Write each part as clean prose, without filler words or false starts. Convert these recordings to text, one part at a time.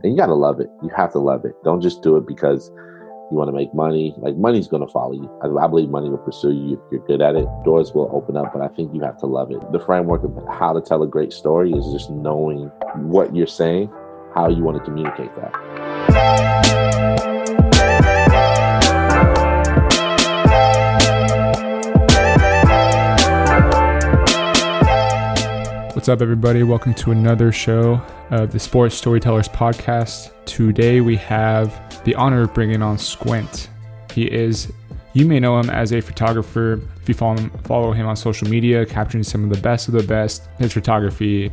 And you got to love it. You have to love it. Don't just do it because you want to make money. Like, money's going to follow you. I believe money will pursue you if you're good at it. Doors will open up, but I think you have to love it. The framework of how to tell a great story is just knowing what you're saying, how you want to communicate that. What's up, everybody? Welcome to another show of the Sports Storytellers Podcast. Today we have the honor of bringing on Squint. You may know him as a photographer. If you follow him on social media, capturing some of the best. His photography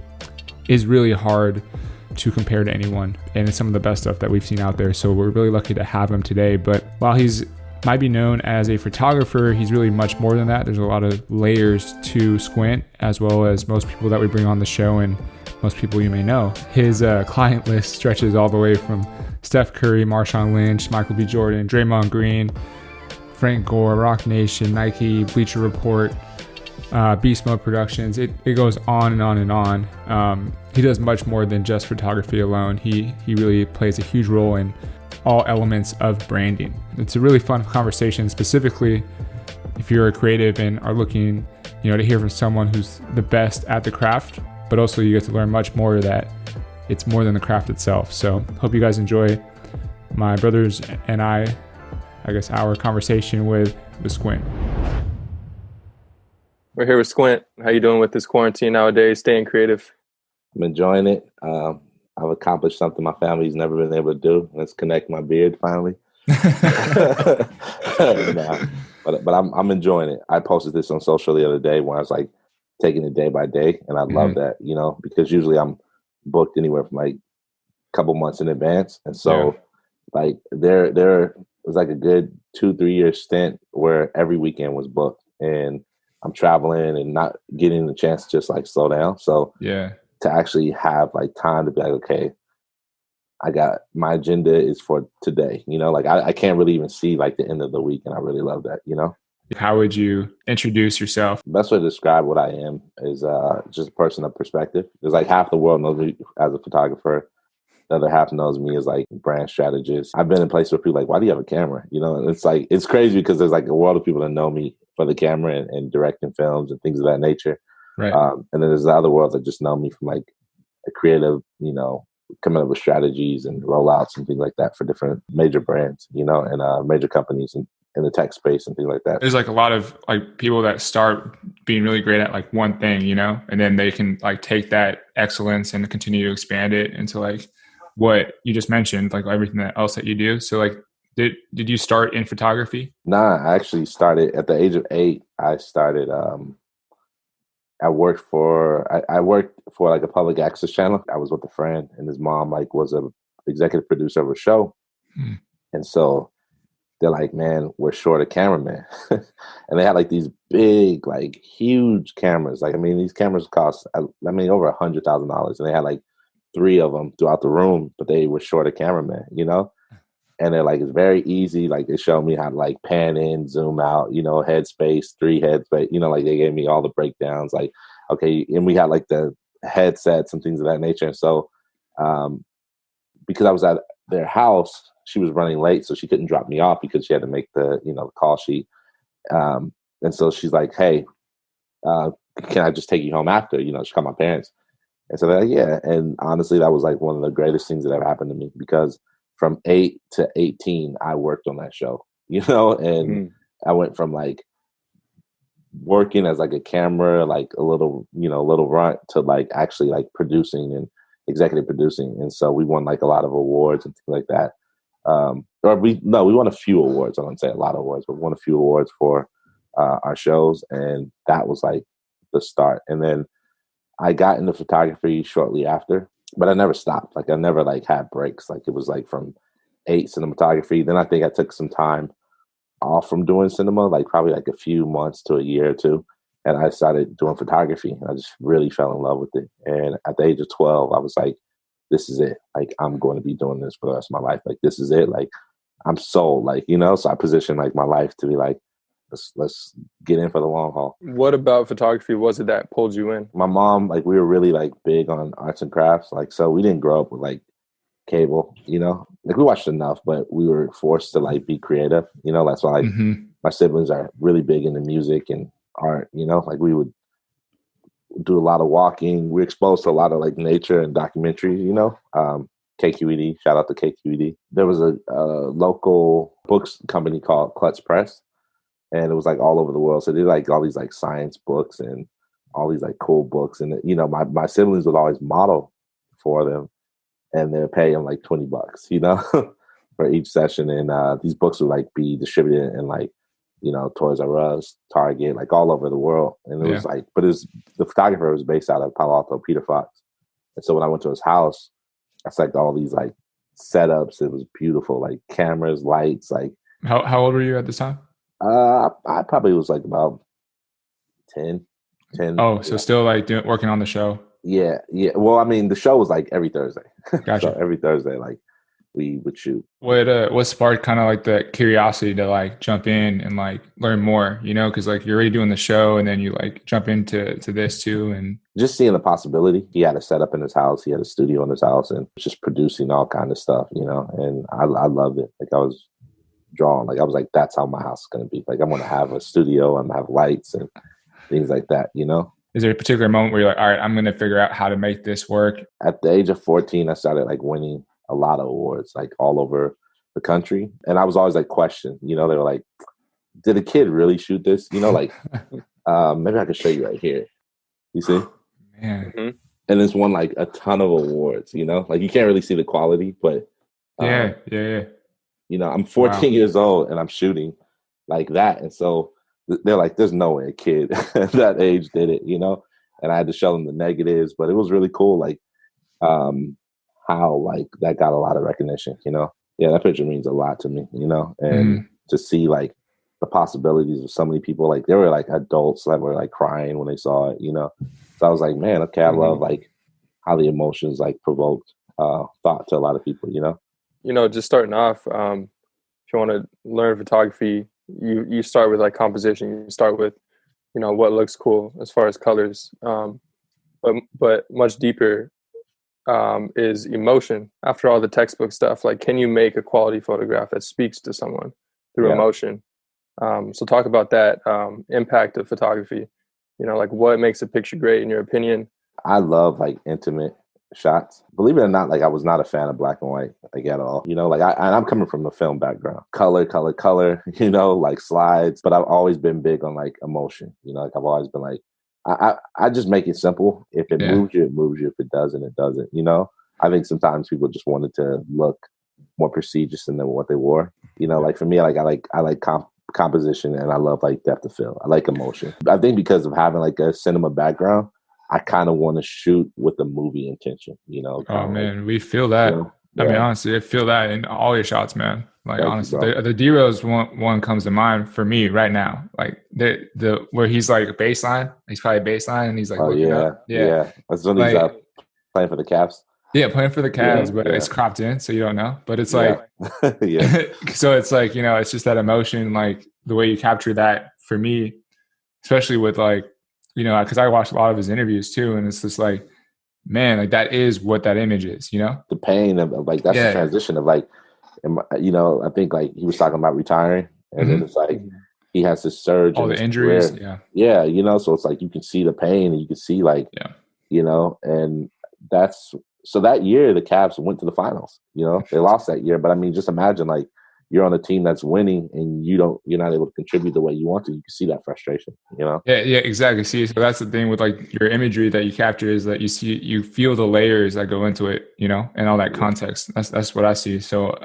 is really hard to compare to anyone, and it's some of the best stuff that we've seen out there. So we're really lucky to have him today. But while he's might be known as a photographer, he's really much more than that. There's a lot of layers to Squint, as well as most people that we bring on the show and most people you may know. His client list stretches all the way from Steph Curry, Marshawn Lynch, Michael B. Jordan, Draymond Green, Frank Gore, Roc Nation, Nike, Bleacher Report, Beast Mode Productions. It goes on and on and on. He does much more than just photography alone. He really plays a huge role in all elements of branding. It's a really fun conversation, specifically if you're a creative and are looking, to hear from someone who's the best at the craft, but also you get to learn much more that it's more than the craft itself. So hope you guys enjoy my brothers and I guess our conversation with Squint. We're here with Squint. How you doing with this quarantine nowadays, staying creative? I'm enjoying it. I've accomplished something my family's never been able to do. Let's connect my beard finally. But I'm enjoying it. I posted this on social the other day when I was like taking it day by day, and I love that, because usually I'm booked anywhere from like a couple months in advance, and so like there was like a good 2-3 year stint where every weekend was booked, and I'm traveling and not getting the chance to just like slow down. So to actually have like time to be like, okay, I got my agenda is for today, like I can't really even see like the end of the week. And I really love that, How would you introduce yourself? Best way to describe what I am is just a person of perspective. There's like half the world knows me as a photographer. The other half knows me as like brand strategist. I've been in places where people are like, why do you have a camera? And it's like, it's crazy because there's like a world of people that know me for the camera and directing films and things of that nature. Right. And then there's the other world that just know me from like a creative, coming up with strategies and rollouts and things like that for different major brands, and major companies in the tech space and things like that. There's like a lot of like people that start being really great at like one thing, and then they can like take that excellence and continue to expand it into like what you just mentioned, like everything else that you do. So like, did you start in photography? Nah, I actually started at the age of 8. I started, I worked for like a public access channel. I was with a friend, and his mom like was a executive producer of a show. And so they're like, man, we're short a cameraman. And they had like these big, like huge cameras. Like, I mean, these cameras cost, over $100,000. And they had like 3 of them throughout the room, but they were short a cameraman, And they're like, it's very easy. Like, they showed me how to like pan in, zoom out, headspace, 3 headspace, like they gave me all the breakdowns. Like, okay. And we had like the headsets and things of that nature. And so, because I was at their house, she was running late, so she couldn't drop me off because she had to make the, the call sheet. And so she's like, hey, can I just take you home after? She called my parents. And so they're like, yeah. And honestly, that was like one of the greatest things that ever happened to me, because from 8 to 18, I worked on that show, and I went from like working as like a camera, like a little runt, to like actually like producing and executive producing. And so we won like a lot of awards and things like that. We won a few awards. I don't say a lot of awards, but won a few awards for our shows. And that was like the start. And then I got into photography shortly after, but I never stopped. Like I never like had breaks. Like it was like from 8 cinematography. Then I think I took some time off from doing cinema, like probably like a few months to a year or two. And I started doing photography. And I just really fell in love with it. And at the age of 12, I was like, this is it. Like, I'm going to be doing this for the rest of my life. Like, this is it. Like, I'm sold, like, so I positioned like my life to be like, let's get in for the long haul. What about photography was it that pulled you in? My mom, like, we were really like big on arts and crafts. Like, so we didn't grow up with like cable, like we watched enough, but we were forced to like be creative, that's why like my siblings are really big into music and art, like we would do a lot of walking. We're exposed to a lot of like nature and documentaries, KQED, shout out to KQED. There was a local books company called Klutz Press, and it was like all over the world. So they did like all these like science books and all these like cool books. And, my siblings would always model for them, and they'd pay them like $20, for each session. And these books would like be distributed in like, Toys R Us, Target, like all over the world. And it was like, but the photographer was based out of Palo Alto, Peter Fox. And so when I went to his house, I saw like all these like setups. It was beautiful, like cameras, lights, like. How old were you at this time? I probably was like about 10. Oh, so still like working on the show. Yeah. Well, I mean, the show was like every Thursday. Gotcha. So every Thursday, like we would shoot. What sparked kind of like the curiosity to like jump in and like learn more, because like you're already doing the show and then you like jump into this too, and just seeing the possibility. He had a setup in his house. He had a studio in his house and just producing all kind of stuff, and I loved it. Like I was drawn, like I was like, that's how my house is going to be. Like I'm going to have a studio, I'm going to have lights and things like that, Is there a particular moment where you're like, all right, I'm going to figure out how to make this work? At the age of 14, I started like winning a lot of awards, like all over the country. And I was always like questioned, they were like, did a kid really shoot this? Like, maybe I could show you right here. You see? Man. Mm-hmm. And it's won like a ton of awards, like you can't really see the quality, but yeah. I'm 14 years old and I'm shooting like that. And so they're like, there's no way a kid at that age did it, and I had to show them the negatives, but it was really cool. Like, how like that got a lot of recognition, yeah, that picture means a lot to me, and to see like the possibilities of so many people, like there were like adults that were like crying when they saw it, so I was like, man, okay, I love like how the emotions like provoked thought to a lot of people, just starting off, if you want to learn photography, you start with like composition. You start with, what looks cool as far as colors, but much deeper is emotion. After all the textbook stuff, like, can you make a quality photograph that speaks to someone through emotion? So talk about that impact of photography. Like what makes a picture great in your opinion? I love like intimate shots. Believe it or not, like I was not a fan of black and white like at all. Like I'm coming from a film background. Color, like slides. But I've always been big on like emotion. Like I've always been like, I just make it simple. If it moves you, it moves you. If it doesn't, it doesn't. I think sometimes people just wanted to look more prestigious than what they wore. Like for me, like I like composition and I love like depth of field. I like emotion. I think because of having like a cinema background, I kind of want to shoot with a movie intention. Oh man, we feel that. I mean, honestly, I feel that in all your shots, man. Like honestly, the DeRose one comes to mind for me right now. Like the where he's like a baseline, he's probably baseline, and he's like, yeah. That's when he's playing for the Cavs. Yeah, playing for the Cavs, but it's cropped in, so you don't know. But it's like, so it's like it's just that emotion, like the way you capture that for me, especially with like because I watched a lot of his interviews too, and it's just like, man, like that is what that image is, the pain of like that's the transition of like. I think like he was talking about retiring, and then it's like he has this surge, all the injuries, so it's like you can see the pain, and you can see like, and that's so that year the Cavs went to the finals. They lost that year, but I mean, just imagine like you're on a team that's winning and you're not able to contribute the way you want to. You can see that frustration, Yeah, exactly. See, so that's the thing with like your imagery that you capture is that you feel the layers that go into it, and all that context. That's what I see. So,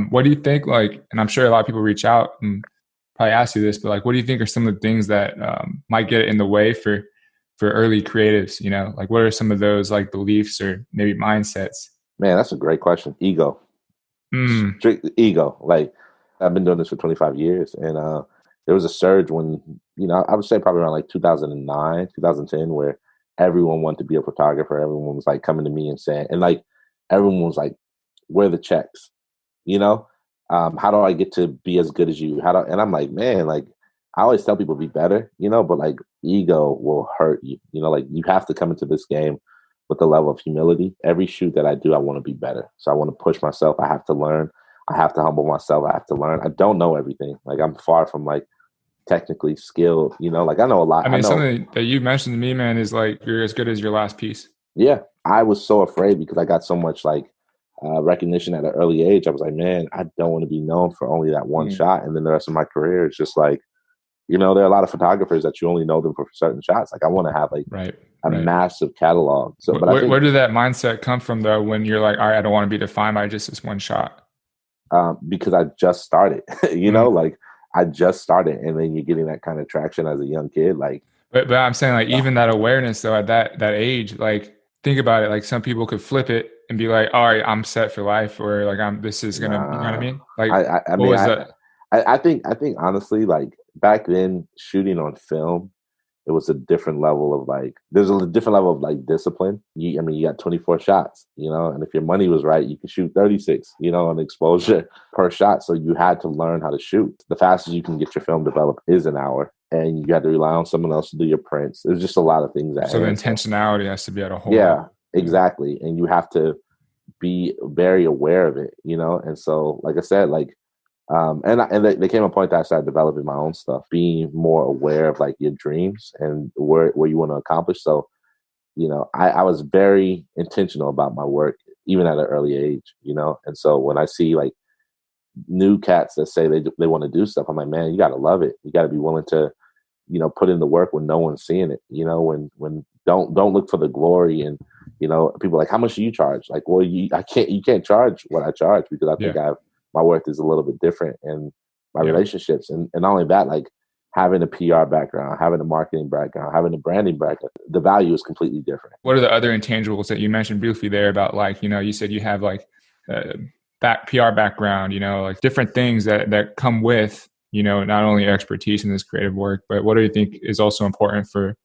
what do you think? Like, and I'm sure a lot of people reach out and probably ask you this, but like, what do you think are some of the things that might get in the way for early creatives? Like, what are some of those like beliefs or maybe mindsets? Man, that's a great question. Ego. Strict ego. Like I've been doing this for 25 years, and there was a surge when I would say probably around like 2009, 2010, where everyone wanted to be a photographer. Everyone was like coming to me and saying, and like everyone was like, "Where are the checks? How do I get to be as good as you? And I'm like, man, like I always tell people be better, but like ego will hurt you. Like you have to come into this game with a level of humility. Every shoot that I do, I want to be better. So I want to push myself. I have to learn. I have to humble myself. I have to learn. I don't know everything. Like, I'm far from like technically skilled, you know, like I know a lot. I I mean, know. something that you mentioned to me, man, is like you're as good as your last piece. Yeah. I was so afraid because I got so much like recognition at an early age. I was like, man, I don't want to be known for only that one shot. And then the rest of my career is just like, you know, there are a lot of photographers that you only know them for certain shots. Like, I want to have like a massive catalog. So, but I think, where did that mindset come from though? When you're like, all right, I don't want to be defined by just this one shot. Because I just started, you know, like I just started, and then you're getting that kind of traction as a young kid. Like, but I'm saying like even that awareness though at that age, like think about it. Like some people could flip it and be like, all right, I'm set for life, or like this is gonna, you know what I mean? Like, I mean, I think honestly, like back then, shooting on film, it was a different level of like, there's a different level of like discipline. I mean, you got 24 shots, you know, and if your money was right, you could shoot 36, you know, on exposure per shot. So you had to learn how to shoot. The fastest you can get your film developed is an hour, and you had to rely on someone else to do your prints. There's just a lot of things that. So the intentionality has to be at a whole. Yeah, exactly. And you have to be very aware of it, you know? And so, like I said, like, and there came a point that I started developing my own stuff, being more aware of like your dreams and where you want to accomplish. So, you know, I was very intentional about my work, even at an early age, you know? And so when I see like new cats that say they want to do stuff, I'm like, man, you got to love it. You got to be willing to, you know, put in the work when no one's seeing it, you know, when don't look for the glory. And, you know, people are like, how much do you charge? Like, well, you can't charge what I charge, because I think my worth is a little bit different, and my relationships. And not only that, like having a PR background, having a marketing background, having a branding background, the value is completely different. What are the other intangibles that you mentioned briefly there about, like, you know, you said you have like that PR background, you know, like different things that come with, you know, not only expertise in this creative work, but what do you think is also important for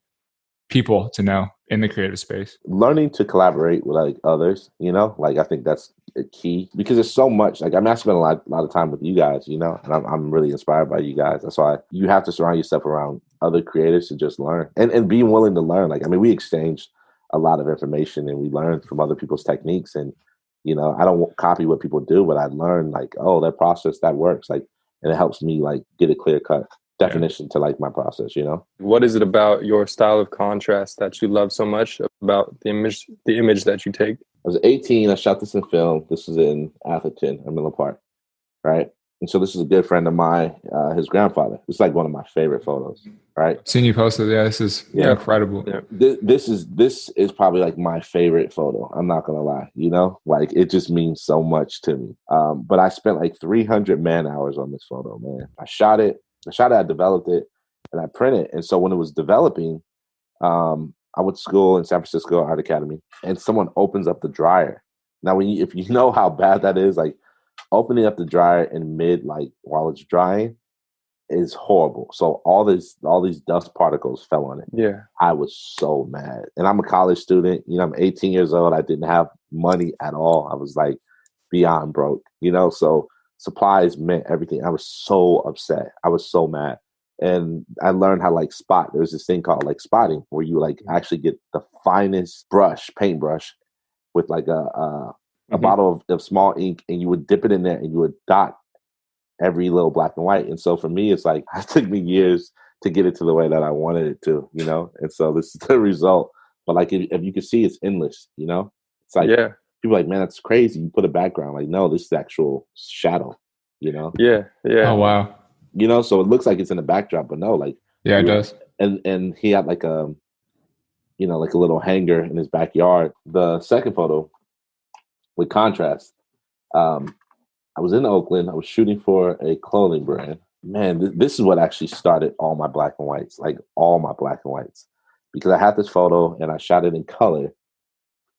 people to know in the creative space? Learning to collaborate with like others, you know, like I think that's a key, because there's so much. Like, I mean, I spend a lot of time with you guys, you know, and I'm really inspired by you guys. That's why you have to surround yourself around other creatives to just learn and being willing to learn. Like, I mean, we exchanged a lot of information and we learned from other people's techniques. And, you know, I don't copy what people do, but I learned like, oh, that process that works. Like, and it helps me like get a clear cut definition to like my process, you know? What is it about your style of contrast that you love so much about the image that you take? I was 18. I shot this in film. This was in Atherton, or Miller Park, right? And so this is a good friend of mine, his grandfather. It's like one of my favorite photos, right? Seen you posted. Yeah, this is incredible. Yeah. This is probably like my favorite photo. I'm not gonna lie, you know, like it just means so much to me. But I spent like 300 man hours on this photo, man. I shot it, I developed it, and I printed it. And so when it was developing, I went to school in San Francisco, Art Academy, and someone opens up the dryer. Now, if you know how bad that is, like opening up the dryer in mid, like while it's drying, is horrible. So all these dust particles fell on it. Yeah, I was so mad. And I'm a college student. You know, I'm 18 years old. I didn't have money at all. I was like beyond broke. You know, so supplies meant everything. I was so upset. I was so mad. And I learned how to like spot. There's this thing called like spotting, where you like actually get the finest paintbrush with like a bottle of small ink, and you would dip it in there and you would dot every little black and white. And so for me, it's like it took me years to get it to the way that I wanted it to, you know? And so this is the result. But like, if you can see, it's endless, you know? It's like, people are like, man, that's crazy. You put a background. Like, no, this is actual shadow, you know? Yeah. Oh, wow. You know, so it looks like it's in the backdrop, but no, like, it does. And he had like you know, like a little hanger in his backyard. The second photo with contrast, I was in Oakland. I was shooting for a clothing brand. Man, this is what actually started all my black and whites, like all my black and whites, because I had this photo and I shot it in color,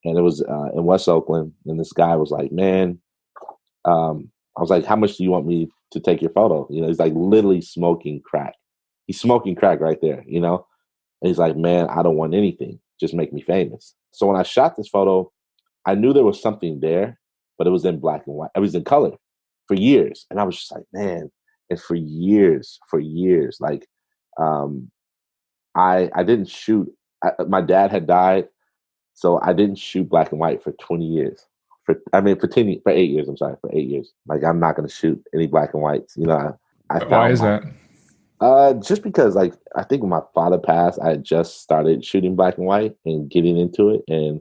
and it was in West Oakland. And this guy was like, man, I was like, how much do you want me to take your photo? You know, he's like literally smoking crack. He's smoking crack right there, you know? And he's like, man, I don't want anything. Just make me famous. So when I shot this photo, I knew there was something there, but it was in black and white. It was in color for years. And I was just like, man, and for years, like, I didn't shoot. My dad had died. So I didn't shoot black and white for 20 years. For 8 years. I'm sorry, for 8 years. Like I'm not gonna shoot any black and whites. You know, I found Why is that? Just because like I think when my father passed, I had just started shooting black and white and getting into it, and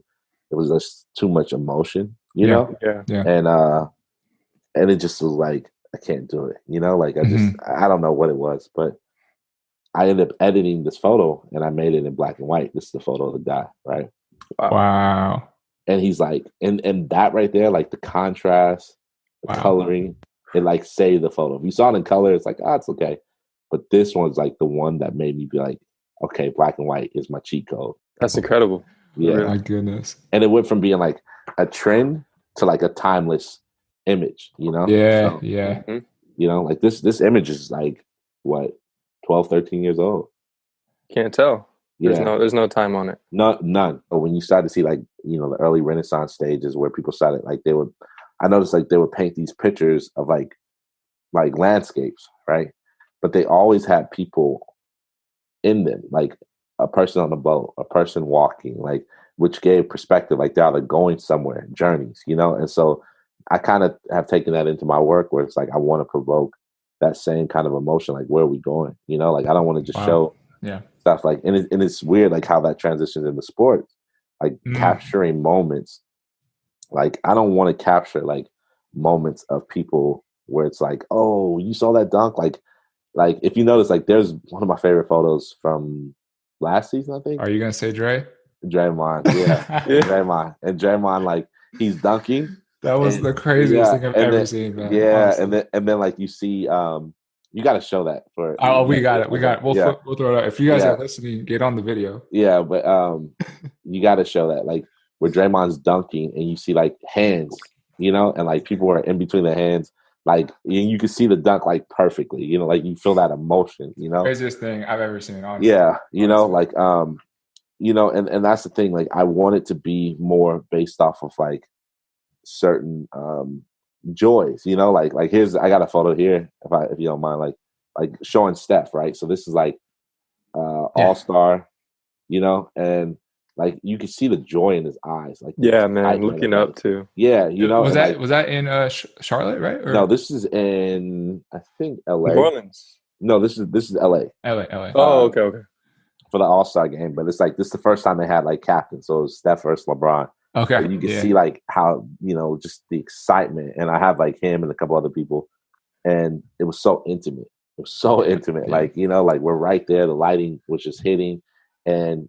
it was just too much emotion, you know? Yeah. And it just was like I can't do it, you know? Like I don't know what it was, but I ended up editing this photo and I made it in black and white. This is the photo of the guy, right? Wow. And he's like, and that right there, like the contrast, the coloring, it like saved the photo. If you saw it in color, it's like, it's okay. But this one's like the one that made me be like, okay, black and white is my cheat code. That's incredible. Yeah. Really? My goodness. And it went from being like a trend to like a timeless image, you know? Yeah, so, yeah. You know, like this image is like, what, 12, 13 years old. Can't tell. Yeah. There's no time on it. None. But when you start to see like, you know, the early Renaissance stages where people started, like I noticed like they would paint these pictures of like landscapes, right? But they always had people in them, like a person on a boat, a person walking, like, which gave perspective, like they're either going somewhere, journeys, you know? And so I kind of have taken that into my work where it's like, I want to provoke that same kind of emotion, like where are we going? You know, like I don't want to just show stuff like, and it's weird, like how that transitions into sports, like capturing moments. Like I don't want to capture like moments of people where it's like, oh, you saw that dunk? Like if you notice, like there's one of my favorite photos from last season, I think. Are you gonna say Dre? Draymond, yeah. Draymond. And Draymond, like he's dunking. That was the craziest thing I've ever seen, man. Yeah, honestly. and then like you see, you got to show that for. Oh, we got it. We'll throw it out. If you guys are listening, get on the video. Yeah, but you got to show that, like where Draymond's dunking, and you see like hands, you know, and like people are in between the hands, like you can see the dunk like perfectly, you know, like you feel that emotion, you know. Craziest thing I've ever seen. Honestly. Yeah, you know, like you know, and that's the thing. Like I want it to be more based off of like certain joys, you know, like here's I got a photo here if you don't mind, like showing Steph, right? So this is like all-star, you know, and like you can see the joy in his eyes, like man, looking up too. Yeah, you know, was that in Charlotte, right? Or? No, this is in I think LA. New Orleans. No, this is LA. LA. Oh, okay. For the All-Star game, but it's like this is the first time they had like captains, so it was Steph versus LeBron. Okay. And you can see like how, you know, just the excitement. And I have like him and a couple other people. And it was so intimate. It was so intimate. Yeah. Like, you know, like we're right there. The lighting was just hitting. And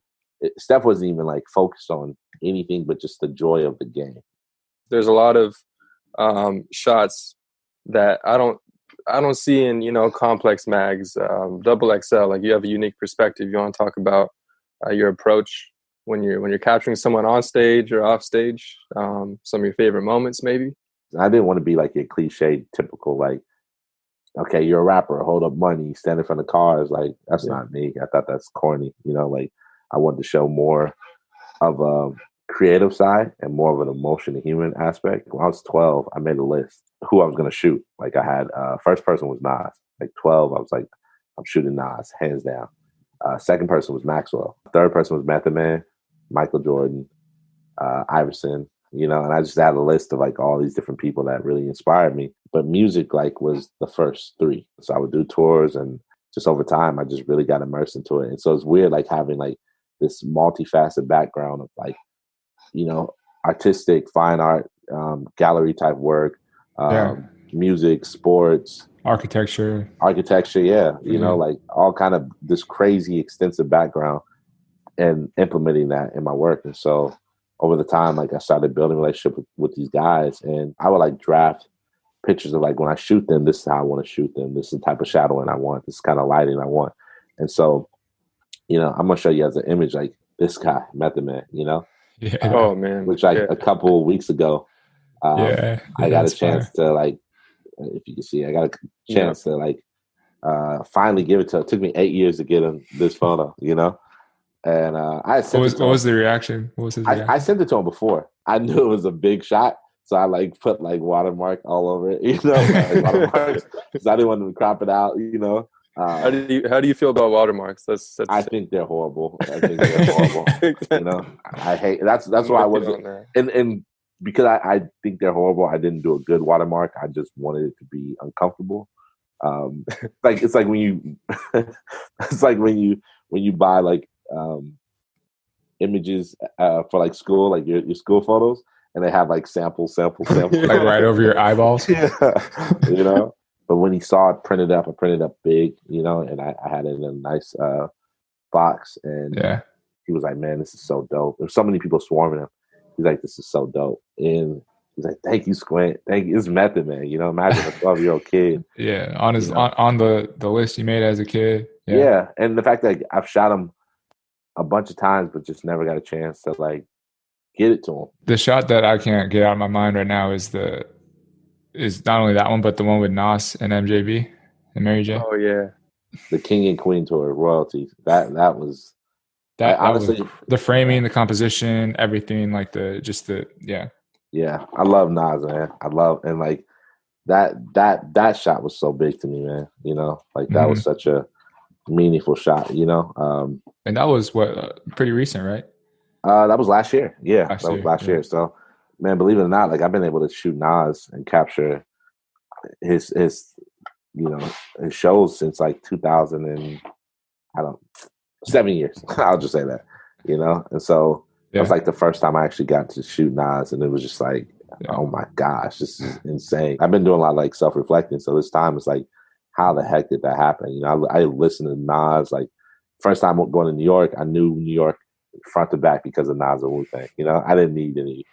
Steph wasn't even like focused on anything but just the joy of the game. There's a lot of shots that I don't see in, you know, complex mags, double XL. Like you have a unique perspective. You want to talk about your approach when you're capturing someone on stage or off stage, some of your favorite moments, maybe? I didn't want to be like your cliche, typical, like, okay, you're a rapper, hold up money, stand in front of cars. Like, that's not me. I thought that's corny. You know, like I wanted to show more of a creative side and more of an emotion and human aspect. When I was 12, I made a list who I was going to shoot. Like I had, first person was Nas. Like 12, I was like, I'm shooting Nas, hands down. Second person was Maxwell. Third person was Method Man, Michael Jordan, Iverson, you know, and I just had a list of like all these different people that really inspired me. But music like was the first three. So I would do tours, and just over time, I just really got immersed into it. And so it's weird like having like this multifaceted background of like, you know, artistic, fine art, gallery type work, music, sports, architecture, yeah. You know, like all kind of this crazy extensive background, and implementing that in my work. And so over the time, like I started building a relationship with these guys, and I would like draft pictures of like, when I shoot them, this is how I want to shoot them. This is the type of shadowing I want. This kind of lighting I want. And so, you know, I'm going to show you as an image, like this guy, Method Man, you know? Yeah. Oh man. Which like a couple of weeks ago, I got a chance to like, if you can see, I got a chance to like finally give it to him. It took me 8 years to get him this photo, you know? And I sent what was the reaction? What was his reaction? I sent it to him before. I knew it was a big shot, so I like put like watermark all over it, you know, like watermarks, because I didn't want him to crop it out, you know. How do you feel about watermarks? I think they're horrible. I think they're horrible. You know, I hate that's why I wasn't and because I think they're horrible. I didn't do a good watermark. I just wanted it to be uncomfortable. It's like when you when you buy like images for like school, like your school photos, and they have like sample like right over your eyeballs. Yeah, you know. But when he saw it printed up, I printed up big, you know, and I had it in a nice box. And he was like, "Man, this is so dope." There's so many people swarming him. He's like, "This is so dope." And he's like, "Thank you, Squint. Thank you." It's method, man. You know, imagine a 12-year-old kid. Yeah, on his on the list you made as a kid. Yeah, and the fact that I've shot him a bunch of times, but just never got a chance to like get it to him. The shot that I can't get out of my mind right now is not only that one, but the one with Nas and MJB and Mary J. Oh yeah, the King and Queen tour royalty. That was honestly was the framing, the composition, everything. Like Yeah, I love Nas, man. I love and like that shot was so big to me, man. You know, like that was such a meaningful shot. You know, and that was pretty recent, right? That was last year. Yeah, that was last year. So. Man, believe it or not, like I've been able to shoot Nas and capture his shows since like 2000 and 7 years. I'll just say that, you know. And so it was like the first time I actually got to shoot Nas, and it was just like, oh my gosh, this is insane. I've been doing a lot of like self-reflecting, so this time it's like, how the heck did that happen? You know, I listened to Nas like first time going to New York. I knew New York front to back because of Nas and Wu-Tang. You know, I didn't need any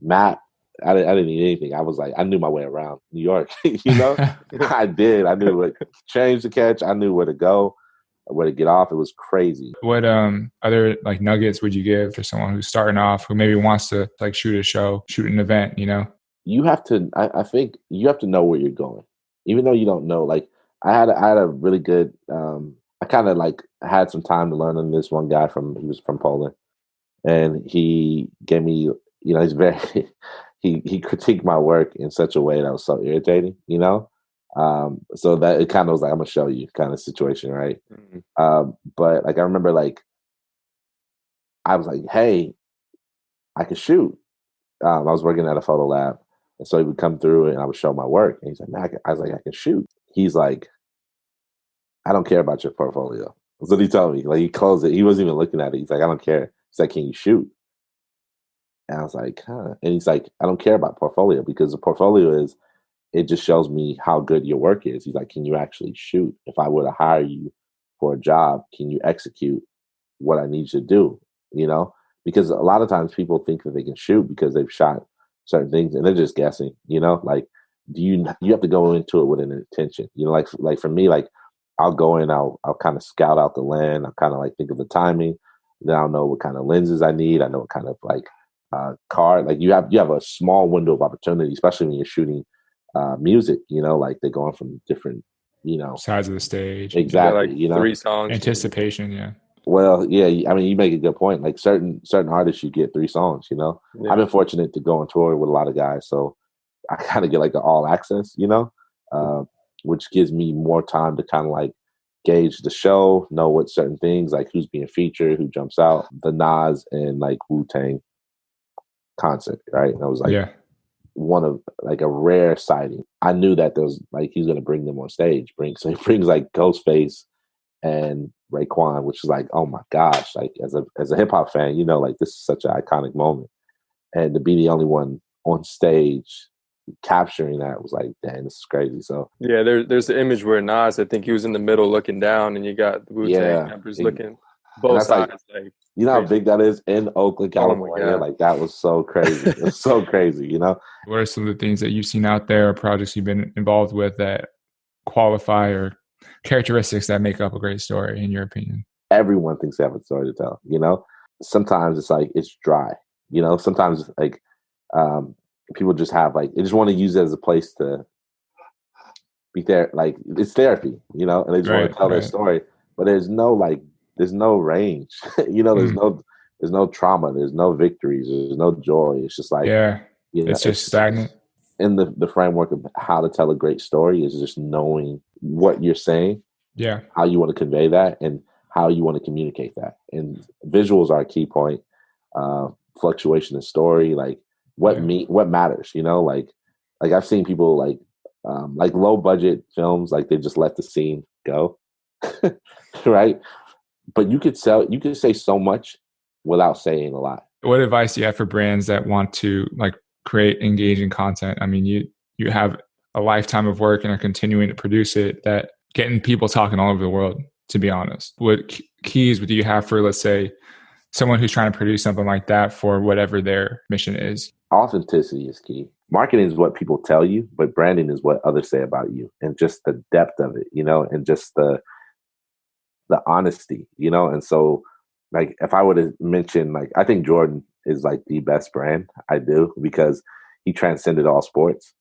map. I didn't need anything. I was like, I knew my way around New York. You know, I did. I knew what trains to catch. I knew where to go, where to get off. It was crazy. What other like nuggets would you give to someone who's starting off, who maybe wants to like shoot a show, shoot an event? You know, you have to. I think you have to know where you're going, even though you don't know. Like I had a really good. I kind of like had some time to learn on this one guy he was from Poland, and he gave me. You know, he's very he critiqued my work in such a way that was so irritating, you know. So that it kind of was like, I'm gonna show you kind of situation, right? Mm-hmm. But like I remember like I was like, hey, I can shoot. I was working at a photo lab, and so he would come through and I would show my work. And he's like, man, I was like, I can shoot. He's like, I don't care about your portfolio. That's what he told me. Like he closed it. He wasn't even looking at it. He's like, I don't care. He's like, can you shoot? And I was like, huh. And he's like, I don't care about portfolio because the portfolio it just shows me how good your work is. He's like, can you actually shoot? If I were to hire you for a job, can you execute what I need you to do? You know, because a lot of times people think that they can shoot because they've shot certain things and they're just guessing, you know, like you have to go into it with an intention, you know, like for me, like I'll go in, I'll kind of scout out the land. I'll kind of like think of the timing. Then I'll know what kind of lenses I need. I know what kind of like, card, like you have a small window of opportunity, especially when you're shooting music, you know, like they're going from different, you know, sides of the stage. Exactly. Like you know, 3 songs. Anticipation. Yeah. Well, yeah. I mean, you make a good point. Like certain artists, you get 3 songs, you know. Yeah. I've been fortunate to go on tour with a lot of guys. So I kind of get like the all access, you know, which gives me more time to kind of like gauge the show, know what certain things, like who's being featured, who jumps out, the Nas and like Wu-Tang concert, right? And I was like one of like a rare sighting. I knew that there was like he's gonna bring them on stage. So he brings like Ghostface and Raekwon, which is like, oh my gosh, like as a hip hop fan, you know, like this is such an iconic moment. And to be the only one on stage capturing that was like, dang, this is crazy. So yeah, there's the image where Nas, I think he was in the middle looking down, and you got the Wu-Tang members looking both sides. Like you know how big that is in Oakland, California? Like that was so crazy. It was so crazy, you know? What are some of the things that you've seen out there or projects you've been involved with that qualify or characteristics that make up a great story, in your opinion? Everyone thinks they have a story to tell, you know? Sometimes it's like, it's dry, you know? Sometimes like people just have like, they just want to use it as a place to be there. Like it's therapy, you know? And they just want to tell their story. But there's no range, you know, there's no trauma, there's no victories, there's no joy. It's just like, you know, it's just stagnant. In the framework of how to tell a great story is just knowing what you're saying Yeah. how you want to convey that and how you want to communicate that. And visuals are a key point. Fluctuation in story, like what matters, like I've seen people like low budget films, like they just let the scene go. Right. But you could say so much without saying a lot. What advice do you have for brands that want to like create engaging content? I mean, you have a lifetime of work and are continuing to produce it, that getting people talking all over the world, to be honest. What keys do you have for, let's say, someone who's trying to produce something like that for whatever their mission is? Authenticity is key. Marketing is what people tell you, but branding is what others say about you, and just the depth of it, and just the honesty, and so like if I were to mention, like, I think Jordan is like the best brand. I do, because he transcended all sports,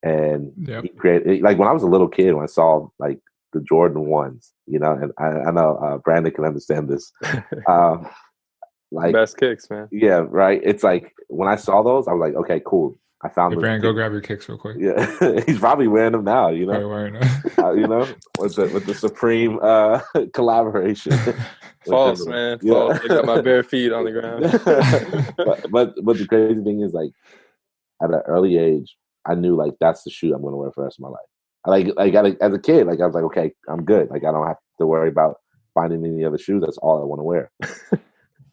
and he created, like, when I was a little kid, when I saw like the Jordan 1s, and I know Brandon can understand this. Like best kicks, man. Yeah, right. It's like when I saw those, I was like, okay, cool. I found the brand. Go grab your kicks real quick. Yeah, he's probably wearing them now. Probably wearing them. With the Supreme collaboration. False, man. Yeah. False. I got my bare feet on the ground. but the crazy thing is, like, at an early age, I knew, like, that's the shoe I'm going to wear for the rest of my life. As a kid, like, I was like, okay, I'm good. Like, I don't have to worry about finding any other shoes. That's all I want to wear.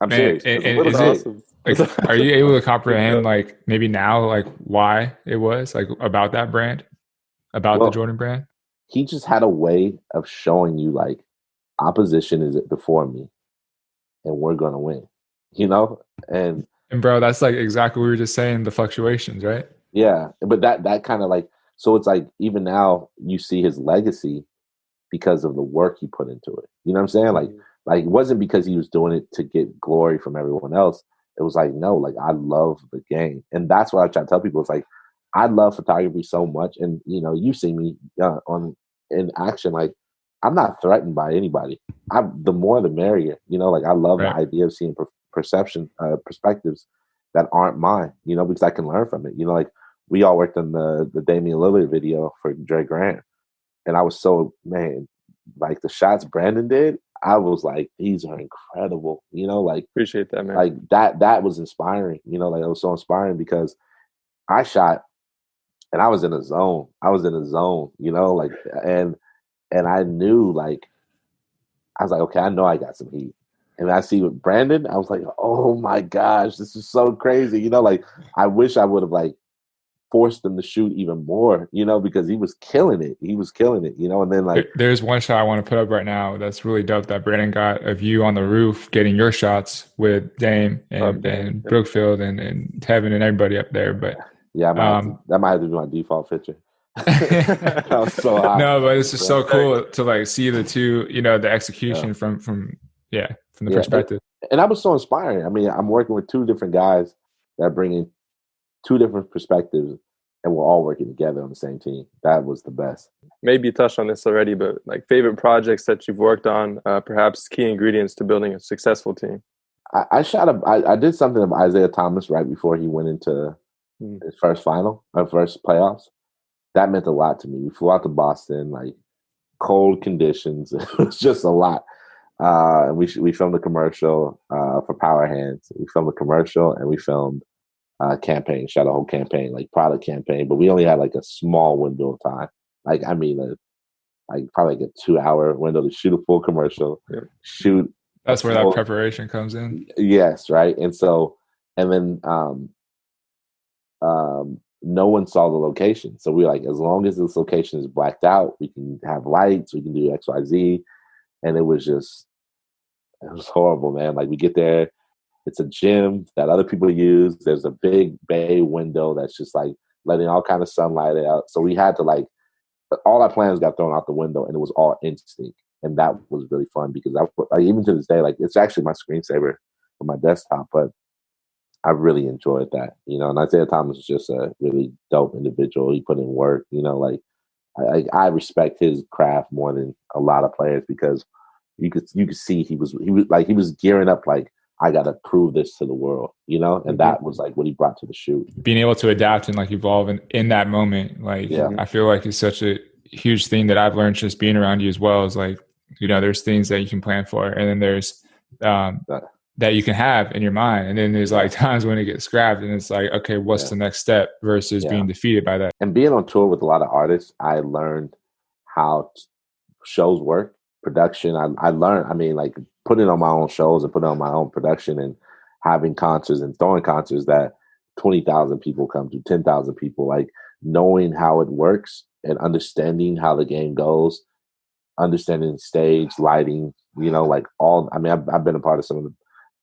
I'm serious. Is awesome. Like, are you able to comprehend, like, maybe now, like, why it was, like, about that brand, about the Jordan brand? He just had a way of showing you, like, opposition is before me, and we're gonna win. And bro, that's like exactly what we were just saying. The fluctuations, right? Yeah, but that kind of like, so it's like even now you see his legacy because of the work he put into it. You know what I'm saying? Like it wasn't because he was doing it to get glory from everyone else. It was like, no, like, I love the game. And that's what I try to tell people. It's like, I love photography so much. And, you see me in action. Like, I'm not threatened by anybody. The more the merrier, like, I love the idea of seeing perspectives that aren't mine, because I can learn from it. Like, we all worked on the Damian Lillard video for Dre Grant. And I was so, man, like, the shots Brandon did, I was like, these are incredible, like, appreciate that, man. Like that was inspiring, like, it was so inspiring because I shot and I was in a zone, like, and I knew, like, I was like, okay, I know I got some heat. And I see with Brandon, I was like, oh my gosh, this is so crazy. Like, I wish I would have, like, forced him to shoot even more, because he was killing it. And then, like, there's one shot I want to put up right now that's really dope that Brandon got of you on the roof getting your shots with Dame and Brookfield and Tevin and everybody up there. But yeah, that might have to be my default picture. I was so hot. No, but it's just so cool to, like, see the two, the execution from the perspective. And that was so inspiring. I mean, I'm working with two different guys that bring in two different perspectives, and we're all working together on the same team. That was the best. Maybe you touched on this already, but, like, favorite projects that you've worked on, perhaps key ingredients to building a successful team. I did something of Isaiah Thomas right before he went into his first playoffs. That meant a lot to me. We flew out to Boston, like, cold conditions. It was just a lot. And we filmed a commercial for Power Hands. We filmed a commercial and we filmed campaign, shot a whole campaign, like product campaign, but we only had, like, a small window of time. Like, I mean, like probably like a 2-hour window to shoot a full commercial, shoot. That's where that preparation comes in. Yes. Right. And so, and then, no one saw the location. So we were like, as long as this location is blacked out, we can have lights, we can do X, Y, Z. And it was horrible, man. Like, we get there, it's a gym that other people use. There's a big bay window that's just, like, letting all kind of sunlight out. So we had to, like, all our plans got thrown out the window, and it was all instinct. And that was really fun because even to this day, like, it's actually my screensaver for my desktop, but I really enjoyed that, and Isaiah Thomas is just a really dope individual. He put in work, like, I respect his craft more than a lot of players because you could see he was gearing up, like, I got to prove this to the world, and that was, like, what he brought to the shoot. Being able to adapt and, like, evolve in that moment, like, I feel like it's such a huge thing that I've learned just being around you as well, is, like, there's things that you can plan for, and then there's that you can have in your mind. And then there's like times when it gets scrapped and it's like, okay, what's the next step versus being defeated by that. And being on tour with a lot of artists, I learned how shows work, production. I learned, like putting on my own shows and putting on my own production and having concerts and throwing concerts that 20,000 people come to, 10,000 people, like knowing how it works and understanding how the game goes, understanding stage, lighting, like all, I've been a part of some of the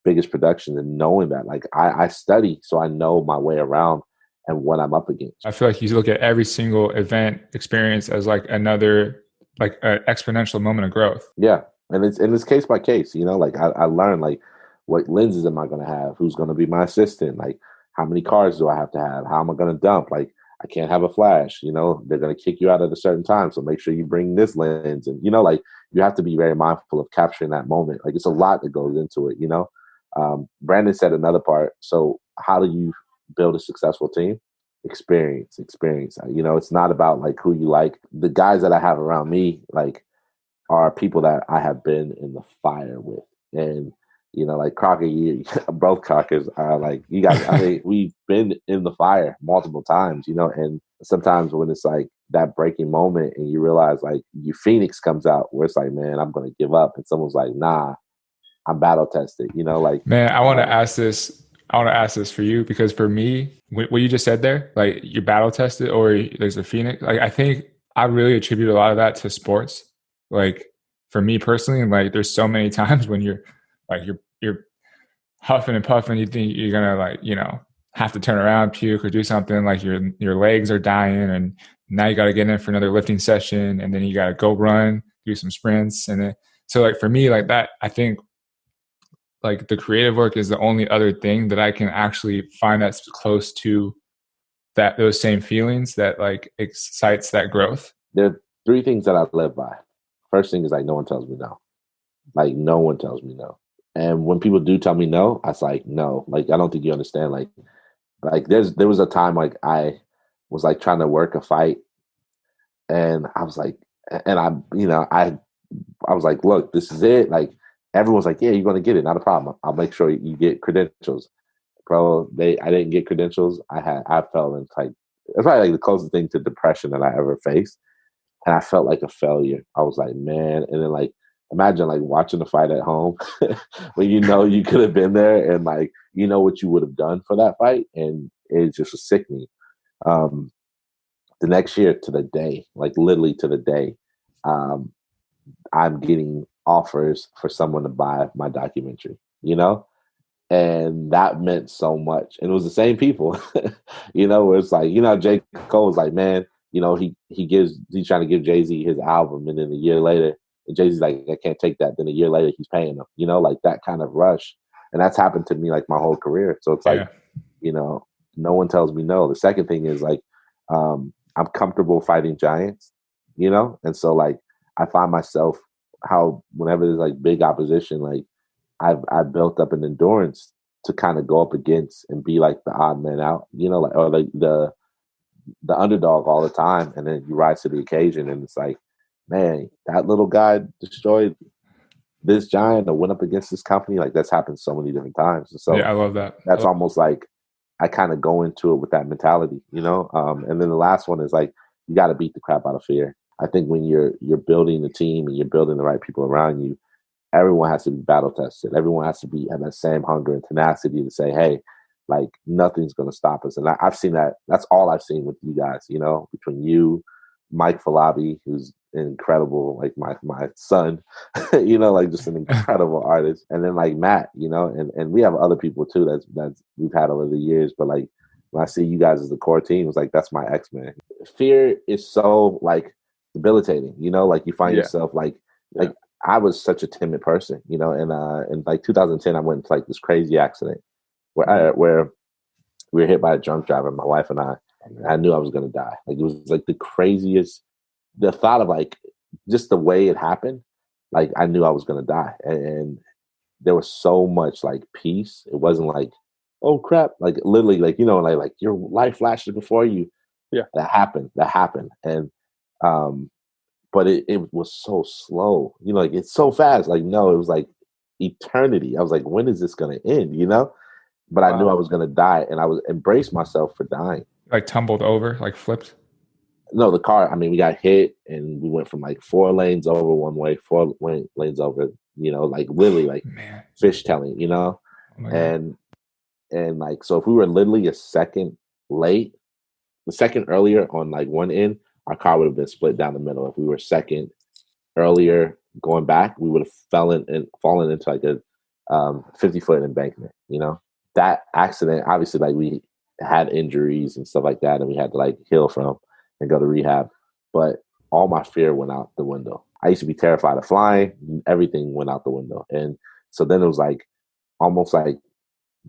biggest productions, and knowing that, like I study so I know my way around and what I'm up against. I feel like you look at every single event experience as like another, like an exponential moment of growth. Yeah. And it's case by case, like I learned like what lenses am I going to have? Who's going to be my assistant? Like how many cars do I have to have? How am I going to dump? Like I can't have a flash, they're going to kick you out at a certain time. So make sure you bring this lens, and, like you have to be very mindful of capturing that moment. Like it's a lot that goes into it, Brandon said another part. So how do you build a successful team? Experience. It's not about like who you like. The guys that I have around me, like, are people that I have been in the fire with. And, like Crocker, both Crockers are like, you guys, we've been in the fire multiple times, and sometimes when it's like that breaking moment and you realize like your Phoenix comes out where it's like, man, I'm going to give up. And someone's like, nah, I'm battle tested, like. Man, I want to ask this. I want to ask this for you, because for me, what you just said there, like you're battle tested or there's a Phoenix. Like I think I really attribute a lot of that to sports. Like for me personally, like there's so many times when you're huffing and puffing, you think you're gonna like have to turn around, puke, or do something. Like your legs are dying, and now you got to get in for another lifting session, and then you got to go run, do some sprints, and then so like for me, like that, I think. Like the creative work is the only other thing that I can actually find that's close to those same feelings that like excites that growth. There are three things that I live by. First thing is like no one tells me no. Like no one tells me no. And when people do tell me no, I was like, no. Like I don't think you understand. Like there was a time like I was like trying to work a fight, and I was like, and I was like, look, this is it. Like everyone's like, yeah, you're going to get it. Not a problem. I'll make sure you get credentials. Bro, I didn't get credentials. I felt in like, it's probably like the closest thing to depression that I ever faced. And I felt like a failure. I was like, man. And then like, imagine like watching the fight at home when you could have been there and like, what you would have done for that fight. And it just was sickening. The next year to the day, like literally to the day, I'm getting offers for someone to buy my documentary, and that meant so much. And it was the same people, where it's like, J. Cole was like, man, he's trying to give Jay-Z his album, and then a year later, Jay-Z's like, I can't take that. Then a year later, he's paying him, like that kind of rush. And that's happened to me like my whole career. So it's like, no one tells me no. The second thing is like, I'm comfortable fighting giants, and so like I find myself how whenever there's like big opposition, like I've built up an endurance to kind of go up against and be like the odd man out, like or like the underdog all the time, and then you rise to the occasion, and it's like, man, that little guy destroyed this giant or went up against this company. Like that's happened so many different times. And so yeah, I love that. That's almost like I kind of go into it with that mentality, and then the last one is like you got to beat the crap out of fear. I think when you're building a team and you're building the right people around you, everyone has to be battle tested. Everyone has to have that same hunger and tenacity to say, hey, like nothing's going to stop us. And I've seen that. That's all I've seen with you guys, between you, Mike Falabi, who's incredible, like my son, like just an incredible artist. And then like Matt, and we have other people too that's we've had over the years. But like when I see you guys as the core team, it's like, that's my X-Men. Fear is so like debilitating, like you find yourself like I was such a timid person, and in like 2010 I went into like this crazy accident where we were hit by a drunk driver, my wife and I knew I was gonna die. Like it was like the craziest, the thought of like just the way it happened, like I knew I was gonna die. And there was so much like peace. It wasn't like, oh crap, like literally like like your life flashes before you. Yeah, that happened. And but it was so slow. You know, like it's so fast. Like, no, it was like eternity. I was like, when is this going to end? You know? But I knew I was going to die, and I was embraced myself for dying. Like tumbled over, like flipped? No, the car, I mean, we got hit, and we went from like 4 lanes over one way, 4 lanes over, you know, like literally like fishtailing, you know? Oh and like, so if we were literally a second late, the second earlier on like one end, our car would have been split down the middle. If we were second earlier going back, we would have fallen into like a 50-foot embankment, you know? That accident, obviously, like we had injuries and stuff like that, and we had to like heal from and go to rehab. But all my fear went out the window. I used to be terrified of flying. Everything went out the window. And so then it was like almost like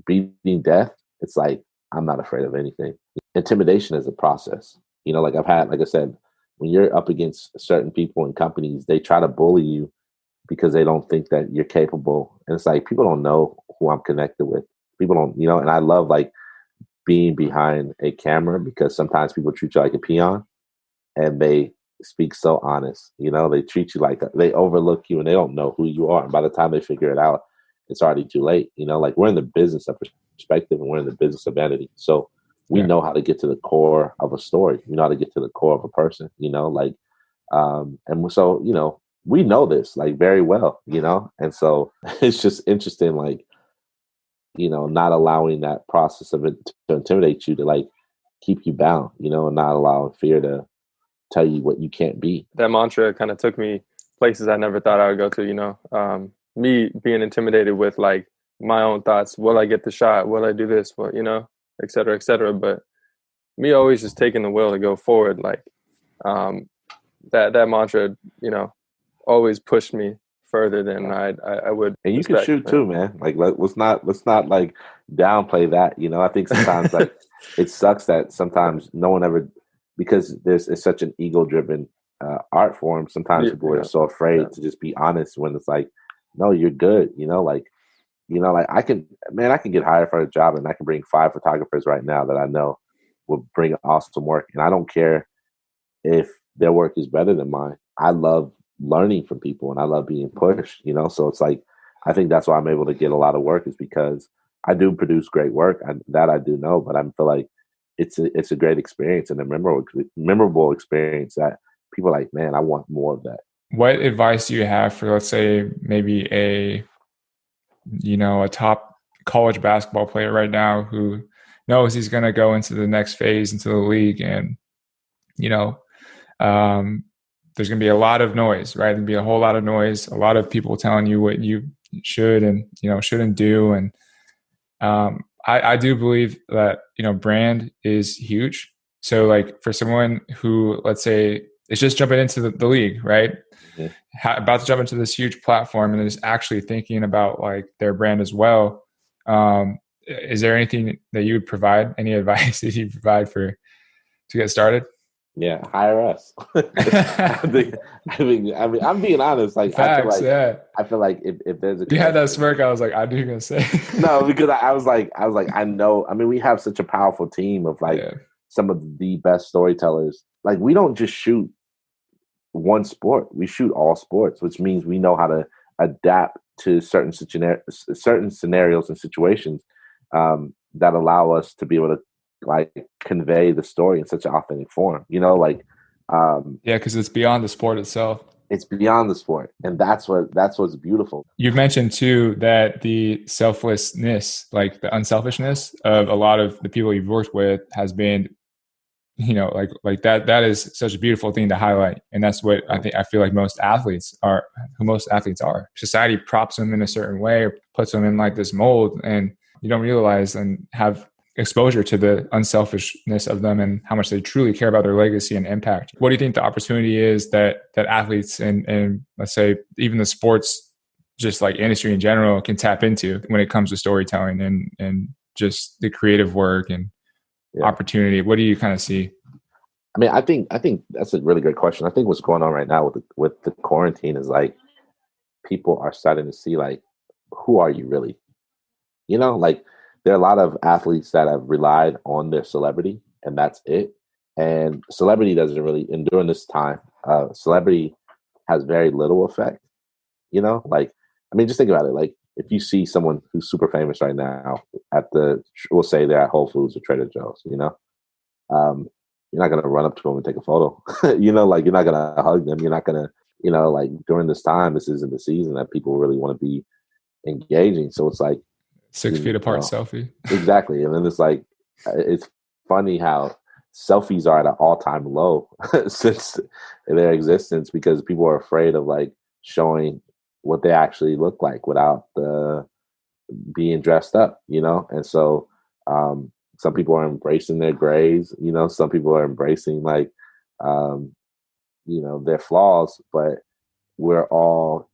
beating death. It's like, I'm not afraid of anything. Intimidation is a process. You know, like I've had, like I said, when you're up against certain people and companies, they try to bully you because they don't think that you're capable. And it's like, people don't know who I'm connected with. People don't, you know, and I love like being behind a camera because sometimes people treat you like a peon and they speak so honest. You know, they treat you like they overlook you and they don't know who you are. And by the time they figure it out, it's already too late. You know, like we're in the business of perspective and we're in the business of vanity. So we know how to get to the core of a story. We know how to get to the core of a person, you know, like, and so, you know, we know this like very well, you know, and so it's just interesting, like, you know, not allowing that process of it to intimidate you, to like keep you bound, you know, and not allowing fear to tell you what you can't be. That mantra kind of took me places I never thought I would go to, you know, me being intimidated with like my own thoughts. Will I get the shot? Will I do this? Well, you know, et cetera, et cetera. But me always just taking the will to go forward. Like that mantra, you know, always pushed me further than I would. And you can shoot too, man. Like let's not like downplay that. You know, I think sometimes like it sucks that sometimes no one ever, because it's such an ego-driven art form. Sometimes people are so afraid to just be honest when it's like, no, you're good. You know, like I can get hired for a job and I can bring 5 photographers right now that I know will bring awesome work, and I don't care if their work is better than mine. I love learning from people and I love being pushed, you know? So it's like, I think that's why I'm able to get a lot of work, is because I do produce great work. That I do know, but I feel like it's a great experience and a memorable experience that people are like, man, I want more of that. What advice do you have for, let's say, maybe a top college basketball player right now who knows he's going to go into the next phase into the league, and, you know, there's going to be a lot of noise, right? There'll be a whole lot of noise, a lot of people telling you what you should and, you know, shouldn't do. And I do believe that, you know, brand is huge. So like for someone who, let's say, is just jumping into the league, right? Mm-hmm. About to jump into this huge platform and is actually thinking about like their brand as well. Is there anything that you would provide, any advice that you provide to get started? Yeah, hire us. I mean, I'm being honest. Like, facts, I feel like if there's a, you had that smirk, I was like, I knew you were gonna say. No, because I was like, I know. I mean, we have such a powerful team of like some of the best storytellers. Like, we don't just shoot one sport; we shoot all sports, which means we know how to adapt to certain scenarios and situations that allow us to be able to like convey the story in such an authentic form, you know, like because it's beyond the sport itself. It's beyond the sport, and that's what's beautiful. You mentioned too that the selflessness, like the unselfishness of a lot of the people you've worked with has been, you know, like that is such a beautiful thing to highlight. And that's what I feel like most athletes are. Society props them in a certain way or puts them in like this mold, and you don't realize and have exposure to the unselfishness of them and how much they truly care about their legacy and impact. What do you think the opportunity is that athletes and let's say even the sports, just like industry in general, can tap into when it comes to storytelling and just the creative work and opportunity? What do you kind of see? I mean, I think that's a really good question. I think what's going on right now with the quarantine is like people are starting to see like, who are you really? You know, like there are a lot of athletes that have relied on their celebrity and that's it. And celebrity doesn't really, and during this time, celebrity has very little effect. Like, I mean, just think about it. Like, if you see someone who's super famous right now we'll say they're at Whole Foods or Trader Joe's, you're not going to run up to them and take a photo. Like, you're not going to hug them. You're not going to, like, during this time, this isn't the season that people really want to be engaging. So it's like 6 feet apart selfie. Exactly. And then it's like, it's funny how selfies are at an all-time low since their existence, because people are afraid of like showing what they actually look like without being dressed up, and so some people are embracing their grays, some people are embracing like their flaws, but we're all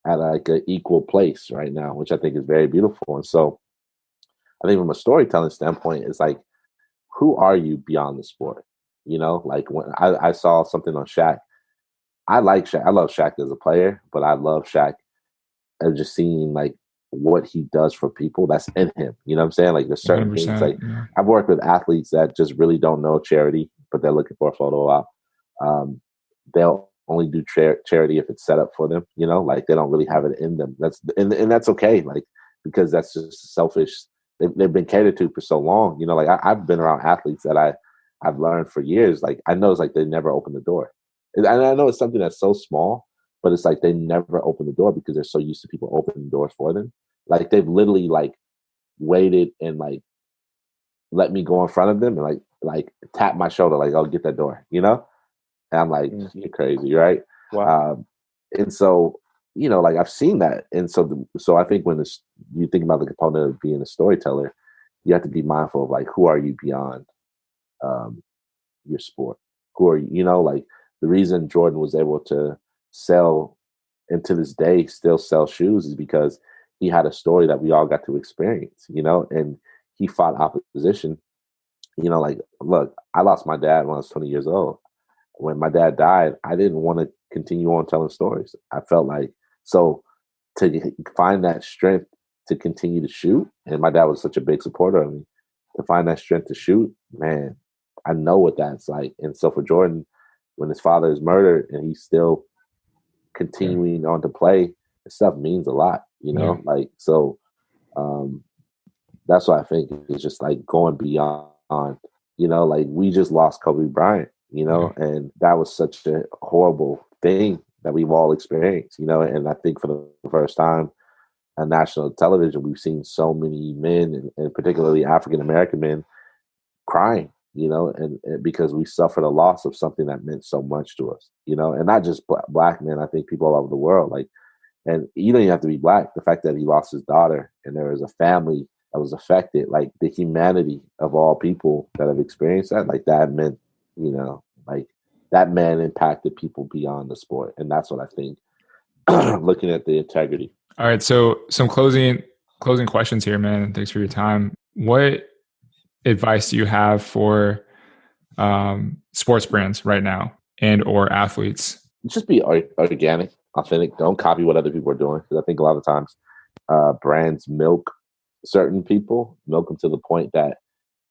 at like an equal place right now, which I think is very beautiful. And so I think from a storytelling standpoint, it's like, who are you beyond the sport? Like when I saw something on Shaq, I like Shaq. I love Shaq as a player, but I love Shaq and just seeing like what he does for people that's in him. You know what I'm saying? Like there's certain things like I've worked with athletes that just really don't know charity, but they're looking for a photo op. They'll only do charity if it's set up for them, like they don't really have it in them. And that's okay. Like, because that's just selfish. They've been catered to for so long, like I've been around athletes that I've learned for years. Like I know it's like they never open the door. And I know it's something that's so small, but it's like they never open the door because they're so used to people opening doors for them. Like they've literally like waited and like let me go in front of them and like tap my shoulder, like, oh, get that door, And I'm like, you're crazy, right? Wow. And so, like I've seen that. And so I think when you think about the component of being a storyteller, you have to be mindful of like, who are you beyond your sport? Who are you, like the reason Jordan was able to sell and to this day still sell shoes is because he had a story that we all got to experience, and he fought opposition. Like, look, I lost my dad when I was 20 years old. When my dad died, I didn't want to continue on telling stories. I felt like, so to find that strength to continue to shoot, and my dad was such a big supporter of me, to find that strength to shoot, man, I know what that's like. And so for Jordan, when his father is murdered and he's still continuing on to play, this stuff means a lot, like, so that's what I think is just like going beyond, like we just lost Kobe Bryant, and that was such a horrible thing that we've all experienced, and I think for the first time on national television, we've seen so many men and particularly African-American men crying, and because we suffered a loss of something that meant so much to us, and not just black men. I think people all over the world, like, and you don't even have to be black. The fact that he lost his daughter and there was a family that was affected, like the humanity of all people that have experienced that, like that meant, like that man impacted people beyond the sport. And that's what I think, looking at the integrity. All right. So some closing questions here, man. Thanks for your time. What advice do you have for sports brands right now and or athletes? Just be organic, authentic. Don't copy what other people are doing. Because I think a lot of times brands milk certain people, milk them to the point that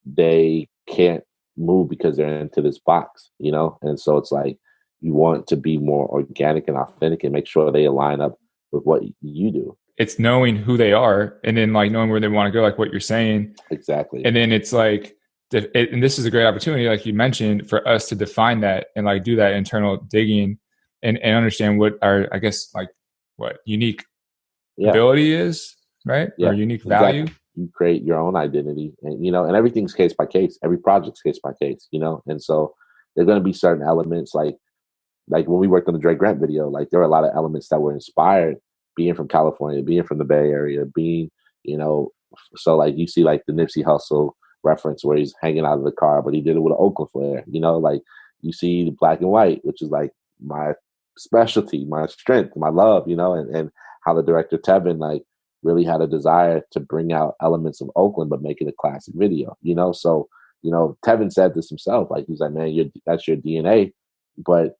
they can't move because they're into this box, And so it's like you want to be more organic and authentic and make sure they align up with what you do. It's knowing who they are and then like knowing where they want to go, like what you're saying. Exactly. And then it's like, and this is a great opportunity, like you mentioned, for us to define that and like do that internal digging and understand what our, I guess, like what unique ability is, right? Yeah, or unique value. Exactly. You create your own identity, and and everything's case by case. Every project's case by case, And so there are going to be certain elements, like when we worked on the Drake Grant video, like there were a lot of elements that were inspired being from California, being from the Bay Area, being, so like you see like the Nipsey Hussle reference where he's hanging out of the car, but he did it with an Oakland flair, like you see the black and white, which is like my specialty, my strength, my love, and how the director Tevin like really had a desire to bring out elements of Oakland, but make it a classic video, So, Tevin said this himself, like he's like, man, that's your DNA, but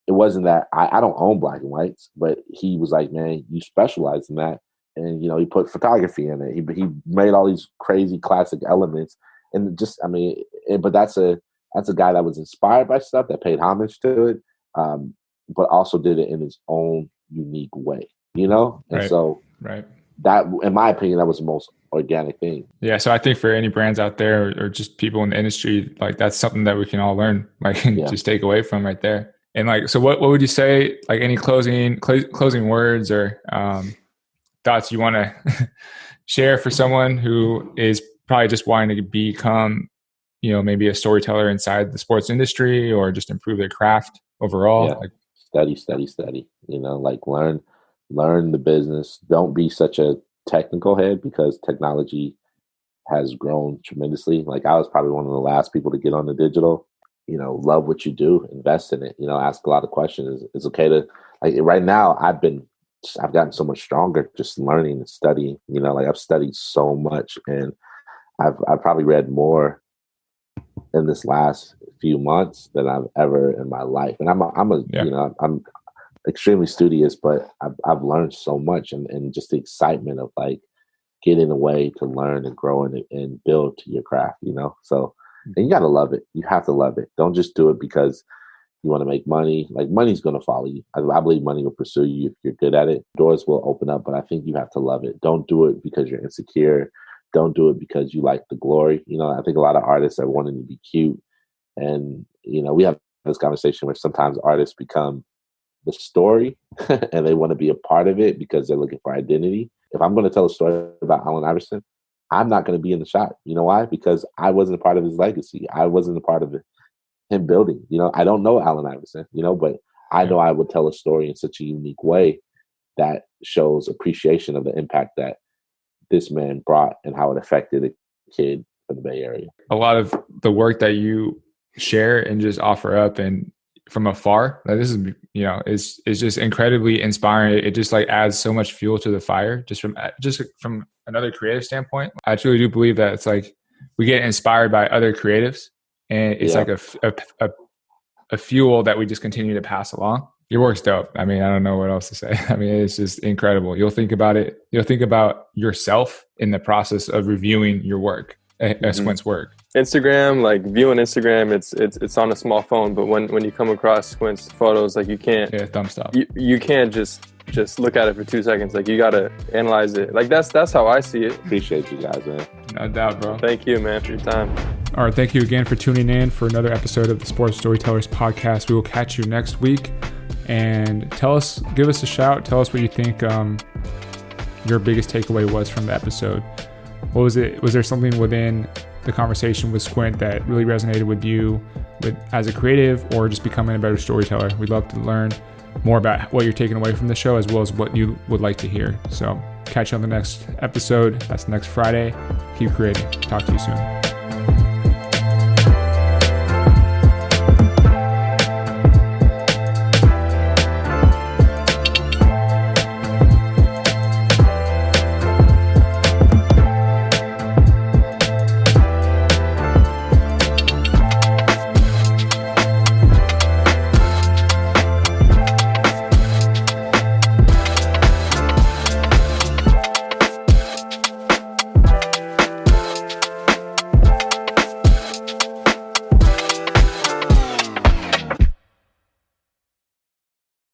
it wasn't that I don't own black and whites, but he was like, man, you specialize in that. And, he put photography in it. He made all these crazy classic elements. And just, but that's a guy that was inspired by stuff, that paid homage to it. but also did it in his own unique way, you know? And Right. so Right. that, in my opinion, that was the most organic thing. Yeah. So I think for any brands out there or just people in the industry, like that's something that we can all learn, like and just take away from right there. And like, so what would you say, like any closing words or thoughts you want to share for someone who is probably just wanting to become, you know, maybe a storyteller inside the sports industry or just improve their craft overall? Yeah. Like, Study, you know, like learn the business. Don't be such a technical head, because technology has grown tremendously. Like I was probably one of the last people to get on the digital. You know, love what you do, invest in it, you know, ask a lot of questions. It's okay to, like, right now I've gotten so much stronger just learning and studying, you know, like I've studied so much, and I've probably read more in this last few months than I've ever in my life. And you know, I'm extremely studious, but I've learned so much, and just the excitement of like getting away to learn and grow and build to your craft, you know? So, and you got to love it. You have to love it. Don't just do it because you want to make money. Like money's going to follow you. I believe money will pursue you if you're good at it. Doors will open up, but I think you have to love it. Don't do it because you're insecure. Don't do it because you like the glory. You know, I think a lot of artists are wanting to be cute. And, you know, we have this conversation where sometimes artists become the story and they want to be a part of it because they're looking for identity. If I'm going to tell a story about Allen Iverson, I'm not going to be in the shot. You know why? Because I wasn't a part of his legacy. I wasn't a part of him building. You know, I don't know Allen Iverson, you know, but I know I would tell a story in such a unique way that shows appreciation of the impact that this man brought and how it affected a kid from the Bay Area. a lot of the work that you share and just offer up and from afar, like this is, you know, is just incredibly inspiring. It just like adds so much fuel to the fire just from another creative standpoint. I truly do believe that it's like we get inspired by other creatives, and it's like a fuel that we just continue to pass along. Your work's dope. I mean, I don't know what else to say. I mean, it's just incredible. You'll think about it. You'll think about yourself in the process of reviewing your work, Squint's work. Instagram, like viewing Instagram, it's on a small phone, but when you come across Squint's photos, like you can't thumbs up. You can't just look at it for 2 seconds. Like you gotta analyze it. Like that's how I see it. Appreciate you guys, man. No doubt, bro. Thank you, man, for your time. All right, thank you again for tuning in for another episode of the Sports Storytellers Podcast. We will catch you next week, and give us a shout. Tell us what you think your biggest takeaway was from the episode. What was it? Was there something within the conversation with Squint that really resonated with you as a creative, or just becoming a better storyteller? We'd love to learn more about what you're taking away from the show, as well as what you would like to hear. So catch you on the next episode. That's next Friday. Keep creating. Talk to you soon.